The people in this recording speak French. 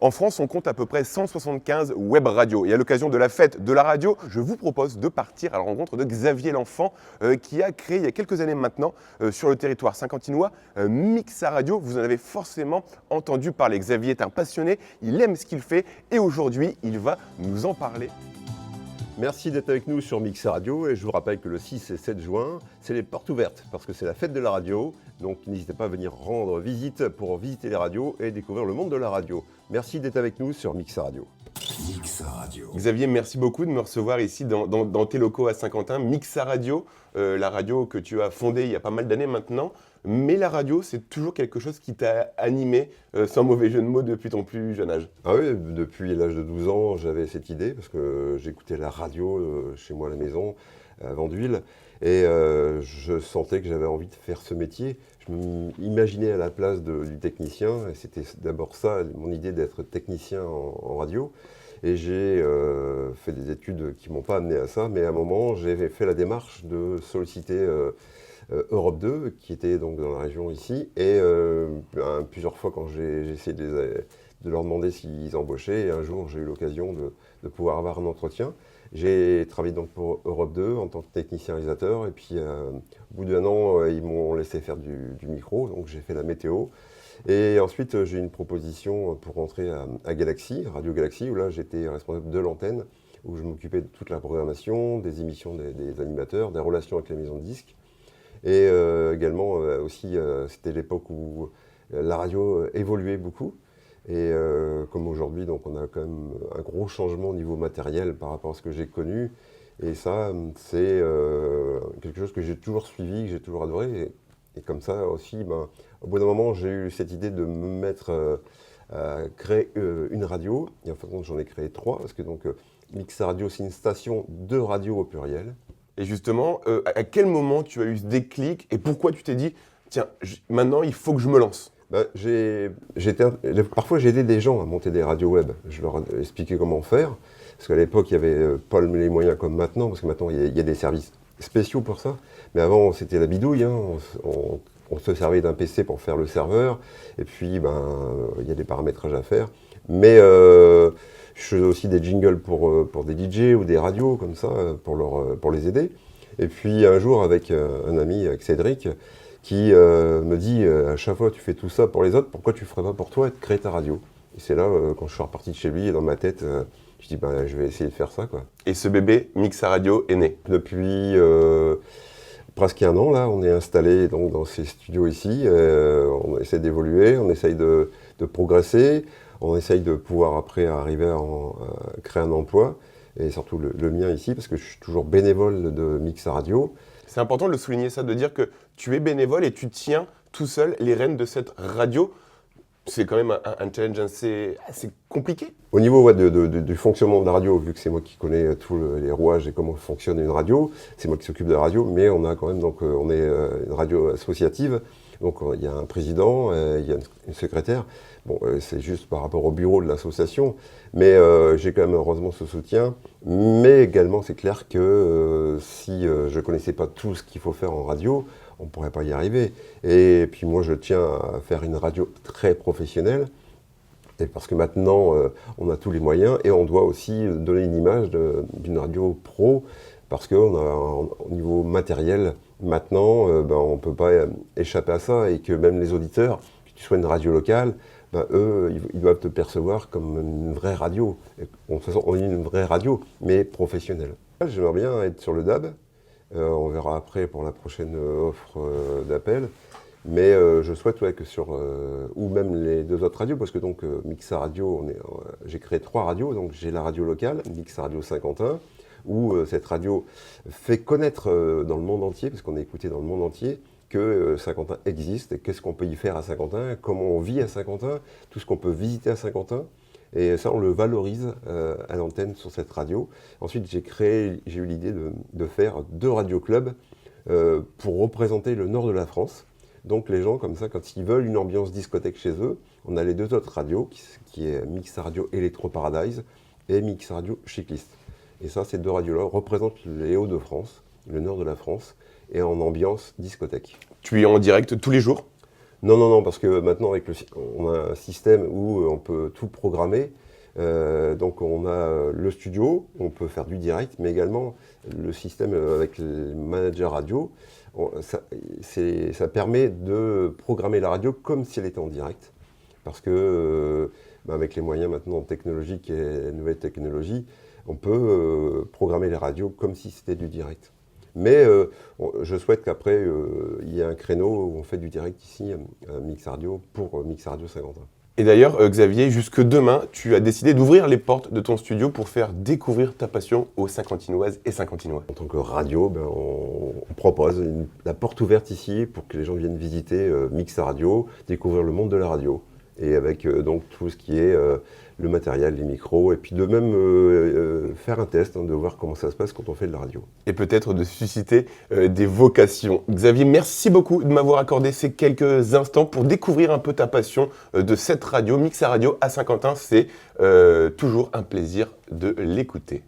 En France, on compte à peu près 175 web radios. Et à l'occasion de la fête de la radio, je vous propose de partir à la rencontre de Xavier L'Enfant, qui a créé il y a quelques années maintenant, sur le territoire saint-quentinois, Mixa Radio. Vous en avez forcément entendu parler. Xavier est un passionné, il aime ce qu'il fait et aujourd'hui, il va nous en parler. Merci d'être avec nous sur Mixa Radio et je vous rappelle que le 6 et 7 juin, c'est les portes ouvertes parce que c'est la fête de la radio. Donc n'hésitez pas à venir rendre visite pour visiter les radios et découvrir le monde de la radio. Merci d'être avec nous sur Mixa Radio. Mixa Radio. Xavier, merci beaucoup de me recevoir ici dans tes locaux à Saint-Quentin. Mixa Radio, la radio que tu as fondée il y a pas mal d'années maintenant. Mais la radio, c'est toujours quelque chose qui t'a animé, sans mauvais jeu de mots, depuis ton plus jeune âge. Ah oui, depuis l'âge de 12 ans, j'avais cette idée parce que j'écoutais la radio chez moi à la maison, à Vandeville. Et je sentais que j'avais envie de faire ce métier. Je m'imaginais à la place du technicien. Et c'était d'abord ça, mon idée d'être technicien en radio. Et j'ai fait des études qui ne m'ont pas amené à ça. Mais à un moment, j'ai fait la démarche de solliciter Europe 2, qui était donc dans la région ici. Et plusieurs fois, quand j'ai essayé de leur demander s'ils embauchaient, et un jour, j'ai eu l'occasion de pouvoir avoir un entretien. J'ai travaillé donc pour Europe 2 en tant que technicien réalisateur. Et puis, au bout d'un an, ils m'ont laissé faire du micro. Donc, j'ai fait la météo. Et ensuite, j'ai eu une proposition pour rentrer à Galaxy, Radio Galaxy, où là, j'étais responsable de l'antenne, où je m'occupais de toute la programmation, des émissions des animateurs, des relations avec les maisons de disques. Et également, aussi, c'était l'époque où la radio évoluait beaucoup. Et comme aujourd'hui, donc on a quand même un gros changement au niveau matériel par rapport à ce que j'ai connu. Et ça, c'est quelque chose que j'ai toujours suivi, que j'ai toujours adoré. Et comme ça aussi, au bout d'un moment, j'ai eu cette idée de me mettre à créer une radio. Et en fin de compte, j'en ai créé 3, parce que donc Mixa Radio, c'est une station de radio au pluriel. Et justement, à quel moment tu as eu ce déclic et pourquoi tu t'es dit, tiens, maintenant il faut que je me lance? Parfois, j'ai aidé des gens à monter des radios web. Je leur ai expliqué comment faire. Parce qu'à l'époque, il n'y avait pas les moyens comme maintenant, parce que maintenant, il y a des services spéciaux pour ça. Mais avant, c'était la bidouille. Hein. On se servait d'un PC pour faire le serveur. Et puis, il y a des paramétrages à faire. Mais je faisais aussi des jingles pour des DJ ou des radios, comme ça, pour les aider. Et puis, un jour, avec un ami, avec Cédric, qui me dit à chaque fois tu fais tout ça pour les autres, pourquoi tu ne ferais pas pour toi et de créer ta radio? Et c'est là, quand je suis reparti de chez lui, et dans ma tête, je dis je vais essayer de faire ça, quoi. Et ce bébé, Mixa Radio, est né? Depuis presque un an, là, on est installé donc, dans ces studios ici. On essaie d'évoluer, on essaye de progresser, on essaye de pouvoir après arriver à créer un emploi, et surtout le mien ici, parce que je suis toujours bénévole de Mixa Radio. C'est important de le souligner ça, de dire que tu es bénévole et tu tiens tout seul les rênes de cette radio. C'est quand même un challenge assez compliqué. Au niveau du fonctionnement de la radio, vu que c'est moi qui connais tous les rouages et comment fonctionne une radio, c'est moi qui s'occupe de la radio, mais on a quand même, donc on est une radio associative, donc il y a un président, il y a une secrétaire. Bon, c'est juste par rapport au bureau de l'association, mais j'ai quand même heureusement ce soutien. Mais également, c'est clair que si je ne connaissais pas tout ce qu'il faut faire en radio, on ne pourrait pas y arriver. Et puis moi, je tiens à faire une radio très professionnelle, et parce que maintenant, on a tous les moyens, et on doit aussi donner une image d'une radio pro, parce qu'au niveau matériel, maintenant, on ne peut pas échapper à ça, et que même les auditeurs, que tu sois une radio locale, eux, ils doivent te percevoir comme une vraie radio. De toute façon, on est une vraie radio, mais professionnelle. J'aimerais bien être sur le DAB. On verra après pour la prochaine offre d'appel. Mais je souhaite que sur, ou même les 2 autres radios, parce que donc Mixa Radio, j'ai créé 3 radios. Donc j'ai la radio locale, Mixa Radio Saint-Quentin, où cette radio fait connaître dans le monde entier, parce qu'on est écouté dans le monde entier, que Saint-Quentin existe, et qu'est-ce qu'on peut y faire à Saint-Quentin, comment on vit à Saint-Quentin, tout ce qu'on peut visiter à Saint-Quentin. Et ça, on le valorise à l'antenne sur cette radio. Ensuite, j'ai eu l'idée de faire 2 radios-clubs pour représenter le nord de la France. Donc les gens, comme ça, quand ils veulent une ambiance discothèque chez eux, on a les 2 autres radios, qui est Mixa Radio Electro Paradise et Mixa Radio Chicliste. Et ça, ces 2 radios-là représentent les Hauts-de-France, le nord de la France, et en ambiance discothèque. Tu es en direct tous les jours? Non, parce que maintenant, on a un système où on peut tout programmer. Donc on a le studio, on peut faire du direct, mais également le système avec les managers radio, ça permet de programmer la radio comme si elle était en direct. Parce que avec les moyens maintenant technologiques et les nouvelles technologies, on peut programmer les radios comme si c'était du direct. Mais je souhaite qu'après, il y ait un créneau où on fait du direct ici à Mix Radio pour Mix Radio Saint-Quentin. Et d'ailleurs, Xavier, jusque demain, tu as décidé d'ouvrir les portes de ton studio pour faire découvrir ta passion aux Saint-Quentinoises et Saint-Quentinois. En tant que radio, on propose la porte ouverte ici pour que les gens viennent visiter Mix Radio, découvrir le monde de la radio. Et avec donc tout ce qui est le matériel, les micros, et puis de même faire un test, de voir comment ça se passe quand on fait de la radio. Et peut-être de susciter des vocations. Xavier, merci beaucoup de m'avoir accordé ces quelques instants pour découvrir un peu ta passion de cette radio, Mix Radio à Saint-Quentin. C'est toujours un plaisir de l'écouter.